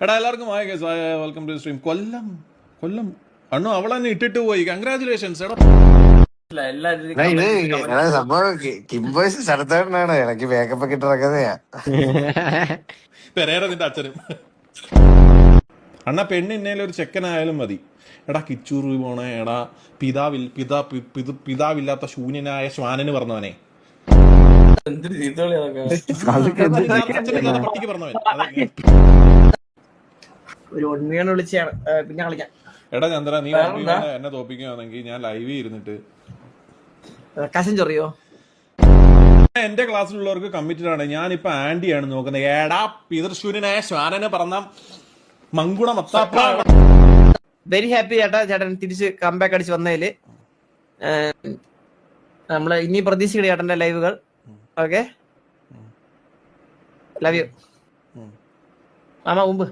എടാ എല്ലാവർക്കും welcome to stream. Kollam Kollam അണ്ണു അവളെന്നെ ഇട്ടിട്ട് പോയി. കൺഗ്രാചുലേഷൻസ് എടാ. ഇത് സംഭവം കിംബോയ്സ് ശരത്തേട്ടനാണ് എനിക്ക് മേക്കപ്പ് ഒക്കെ ഇട്ടിറക്കുന്നയാ. പെരേര നിന്റെ അച്ഛനും. അണ്ണ പെണ്ണ് ഇന്നേലും ഒരു ചെക്കനായാലും മതി. എടാ കിച്ചൂറി പോണേ. എടാ പിതാവില്ലാത്ത ശൂന്യനായ ശ്വാനന് പറഞ്ഞവനെ, പട്ടിക്ക് പറഞ്ഞവൻ. പിന്നെ കളിക്കാം. എടാ ചന്ദ്ര, നീ എന്നെ തോപ്പിക്കുകയാണെങ്കിൽ ഞാൻ ലൈവിൽ ഇരുന്നിട്ട് കശൻ ചൊറിയോ. എന്റെ ക്ലാസ്സിലുള്ളവർക്ക് കമ്മിറ്റഡ് ആണ്. ഞാനിപ്പോ ആന്റിയാണ് നോക്കുന്നത്. എടാ പിതൃശൂന്യനായ ശ്വാനന് പറഞ്ഞ മങ്കുണ മത്താപ്പ. വെരി ഹാപ്പി ചേട്ടാ, ചേട്ടൻ തിരിച്ച് കംബാക്ക് അടിച്ച് വന്നതില്. നമ്മള് ഇനി പ്രതീക്ഷിക്കണ ചേട്ടന്റെ ലൈവുകൾ. ഓക്കെ, ലവ് യു മാമ. മുമ്പ്